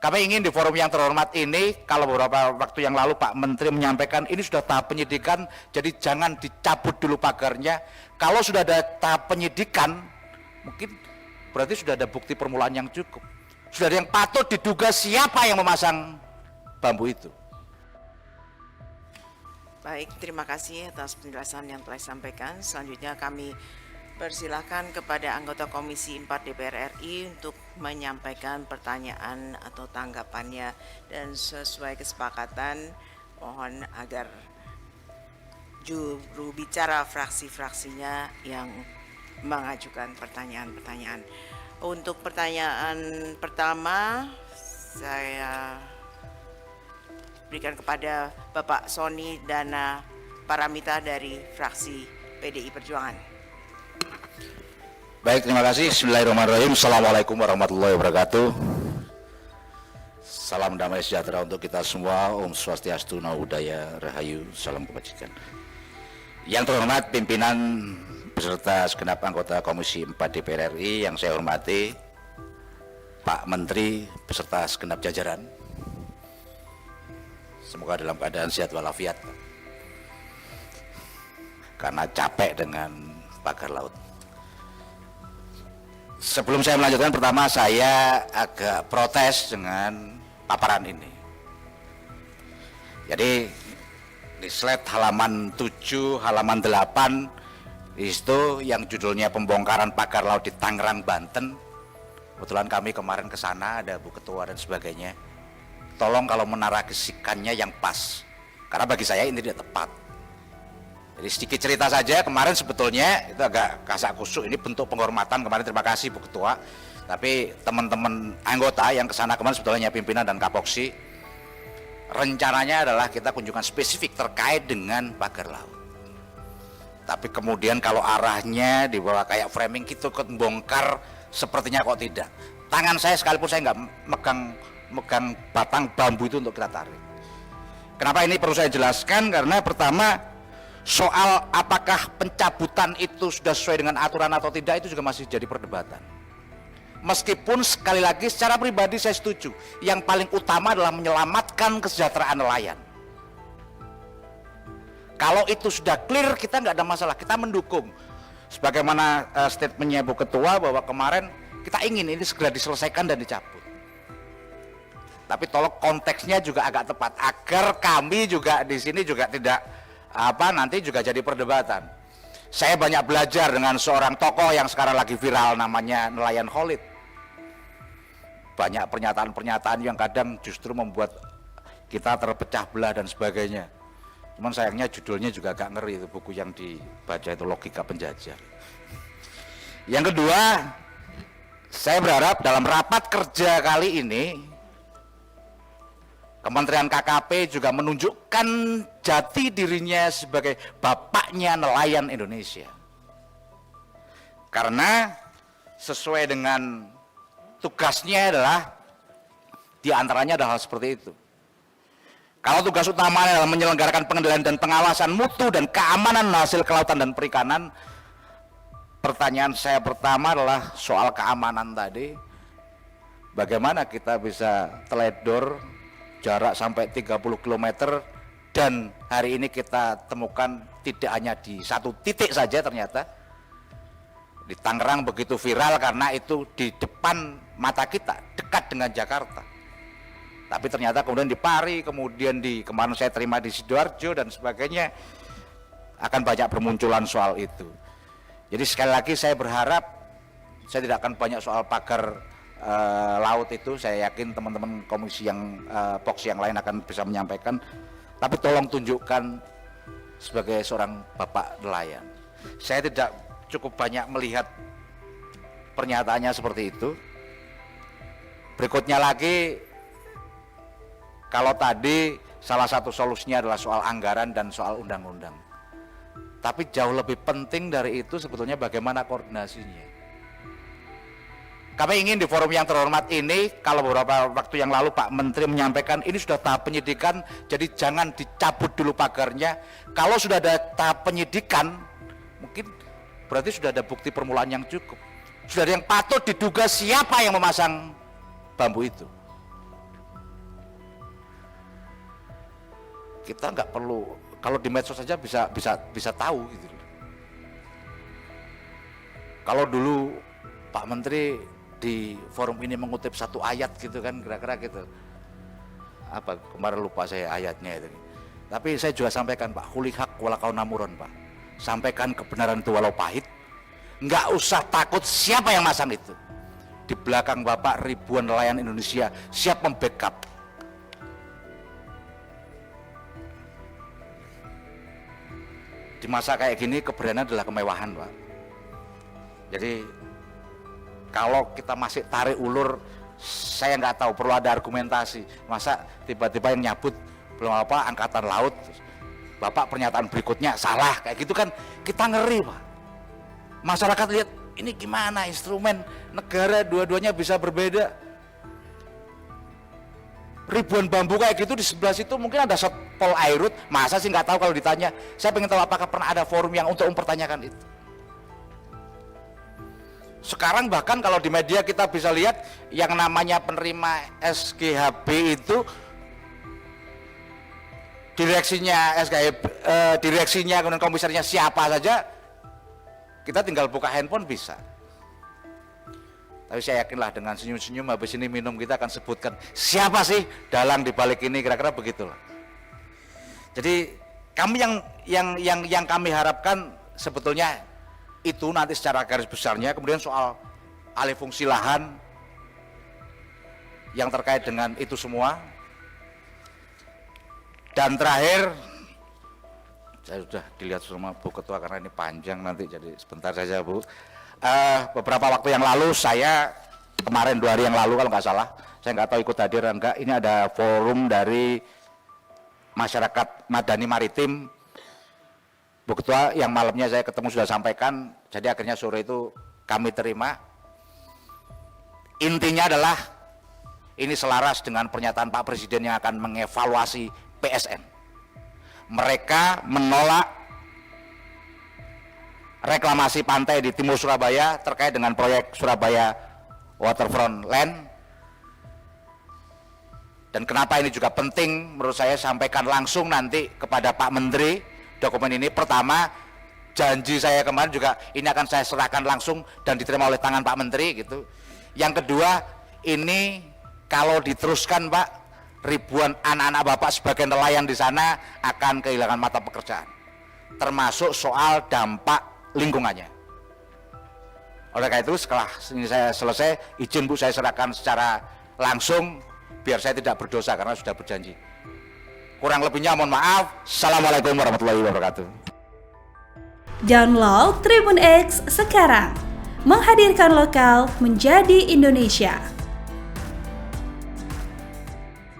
Kami ingin di forum yang terhormat ini, kalau beberapa waktu yang lalu Pak Menteri menyampaikan ini sudah tahap penyidikan, jadi jangan dicabut dulu pagarnya. Kalau sudah ada tahap penyidikan, mungkin berarti sudah ada bukti permulaan yang cukup. Sudah ada yang patut diduga siapa yang memasang bambu itu. Baik, terima kasih atas penjelasan yang telah disampaikan. Selanjutnya kami persilahkan kepada anggota Komisi 4 DPR RI untuk menyampaikan pertanyaan atau tanggapannya, dan sesuai kesepakatan mohon agar juru bicara fraksi-fraksinya yang mengajukan pertanyaan-pertanyaan. Untuk pertanyaan pertama saya berikan kepada Bapak Sony Dana Paramita dari fraksi PDI Perjuangan. Baik, terima kasih. Bismillahirrahmanirrahim. Assalamualaikum warahmatullahi wabarakatuh. Salam damai sejahtera untuk kita semua. Om Swastiastu, Namo Buddhaya, Rahayu, salam kebajikan. Yang terhormat pimpinan beserta segenap anggota Komisi 4 DPR RI yang saya hormati, Pak Menteri beserta segenap jajaran. Semoga dalam keadaan sehat walafiat, karena capek dengan pagar laut. Sebelum saya melanjutkan, pertama saya agak protes dengan paparan ini. Jadi di slide halaman 7, halaman 8 itu yang judulnya pembongkaran pagar laut di Tangerang, Banten. Kebetulan kami kemarin ke sana, ada Bu Ketua dan sebagainya. Tolong kalau menarasikannya yang pas, karena bagi saya ini tidak tepat. Jadi sedikit cerita saja, kemarin sebetulnya itu agak kasak kusuk, ini bentuk penghormatan kemarin, terima kasih Bu Ketua. Tapi teman-teman anggota yang kesana kemarin sebetulnya pimpinan dan Kapoksi, rencananya adalah kita kunjungan spesifik terkait dengan pagar laut. Tapi kemudian kalau arahnya dibawa kayak framing gitu, bongkar, sepertinya kok tidak. Tangan saya sekalipun saya nggak megang batang bambu itu untuk kita tarik. Kenapa ini perlu saya jelaskan? Karena pertama, soal apakah pencabutan itu sudah sesuai dengan aturan atau tidak, itu juga masih jadi perdebatan. Meskipun sekali lagi secara pribadi saya setuju, yang paling utama adalah menyelamatkan kesejahteraan nelayan. Kalau itu sudah clear, kita nggak ada masalah, kita mendukung. Sebagaimana statementnya Bu Ketua bahwa kemarin kita ingin ini segera diselesaikan dan dicabut. Tapi tolong konteksnya juga agak tepat, agar kami juga di sini juga tidak nanti juga jadi perdebatan. Saya banyak belajar dengan seorang tokoh yang sekarang lagi viral, namanya Nelayan Khalid. Banyak pernyataan-pernyataan yang kadang justru membuat kita terpecah belah dan sebagainya. Cuman sayangnya judulnya juga agak ngeri, itu buku yang dibaca itu Logika Penjajah. Yang kedua, saya berharap dalam rapat kerja kali ini Kementerian KKP juga menunjukkan jati dirinya sebagai bapaknya nelayan Indonesia. Karena sesuai dengan tugasnya adalah diantaranya adalah hal seperti itu. Kalau tugas utamanya adalah menyelenggarakan pengendalian dan pengawasan mutu dan keamanan hasil kelautan dan perikanan, pertanyaan saya pertama adalah soal keamanan tadi. Bagaimana kita bisa teledor jarak sampai 30 km dan hari ini kita temukan tidak hanya di satu titik saja, ternyata di Tangerang begitu viral karena itu di depan mata kita, dekat dengan Jakarta. Tapi ternyata kemudian di Pari, kemudian kemarin saya terima di Sidoarjo dan sebagainya, akan banyak bermunculan soal itu. Jadi sekali lagi saya berharap saya tidak akan banyak soal pagar laut itu, saya yakin teman-teman komisi yang Poksi yang lain akan bisa menyampaikan, tapi tolong tunjukkan sebagai seorang bapak nelayan. Saya tidak cukup banyak melihat pernyataannya seperti itu. Berikutnya lagi, kalau tadi salah satu solusinya adalah soal anggaran dan soal undang-undang, tapi jauh lebih penting dari itu sebetulnya bagaimana koordinasinya. Kami ingin di forum yang terhormat ini, kalau beberapa waktu yang lalu Pak Menteri menyampaikan ini sudah tahap penyidikan, jadi jangan dicabut dulu pagarnya. Kalau sudah ada tahap penyidikan, mungkin berarti sudah ada bukti permulaan yang cukup. Sudah ada yang patut diduga siapa yang memasang bambu itu. kita nggak perlu, kalau di medsos saja bisa tahu gitu. Kalau dulu Pak Menteri di forum ini mengutip satu ayat gitu kan, kira-kira gitu. Apa kemarin lupa saya ayatnya itu. Tapi saya juga sampaikan, Pak, kulihak walakau namuron, Pak. Sampaikan kebenaran itu walau pahit. Nggak usah takut siapa yang masang itu. Di belakang Bapak ribuan nelayan Indonesia siap membackup. Di masa kayak gini keberanian adalah kemewahan, Pak. Jadi kalau kita masih tarik ulur, saya nggak tahu, perlu ada argumentasi. Masa tiba-tiba yang nyabut belum apa angkatan laut, Bapak pernyataan berikutnya salah, kayak gitu kan kita ngeri, Pak. Masyarakat lihat ini gimana instrumen negara, dua-duanya bisa berbeda. Ribuan bambu kayak gitu di sebelah situ mungkin ada Satpol Airut, masa sih nggak tahu kalau ditanya. Saya pengen tahu apakah pernah ada forum yang untuk mempertanyakan itu. Sekarang bahkan kalau di media kita bisa lihat yang namanya penerima SGHB itu direksinya direksinya kemudian komisarnya siapa saja, kita tinggal buka handphone bisa. Tapi saya yakinlah dengan senyum-senyum habis ini minum kita akan sebutkan siapa sih dalang di balik ini, kira-kira begitulah. Jadi kami yang kami harapkan sebetulnya itu nanti secara garis besarnya, kemudian soal alih fungsi lahan yang terkait dengan itu semua. Dan terakhir, saya sudah dilihat sama Bu Ketua karena ini panjang nanti, jadi sebentar saja Bu. Beberapa waktu yang lalu saya, kemarin 2 hari yang lalu kalau nggak salah, saya nggak tahu ikut hadir enggak, ini ada forum dari masyarakat Madani Maritim. Bu Ketua, yang malamnya saya ketemu sudah sampaikan, jadi akhirnya sore itu kami terima. Intinya adalah ini selaras dengan pernyataan Pak Presiden yang akan mengevaluasi PSN. Mereka menolak reklamasi pantai di timur Surabaya terkait dengan proyek Surabaya Waterfront Land. Dan kenapa ini juga penting menurut saya sampaikan langsung nanti kepada Pak Menteri. Dokumen ini pertama, janji saya kemarin juga ini akan saya serahkan langsung dan diterima oleh tangan Pak Menteri gitu. Yang kedua, ini kalau diteruskan Pak, ribuan anak-anak Bapak sebagai nelayan di sana akan kehilangan mata pekerjaan, termasuk soal dampak lingkungannya. Oleh karena itu setelah ini saya selesai, izin Bu saya serahkan secara langsung biar saya tidak berdosa karena sudah berjanji. Kurang lebihnya mohon maaf. Assalamualaikum warahmatullahi wabarakatuh. Download Tribun X sekarang, menghadirkan lokal menjadi Indonesia.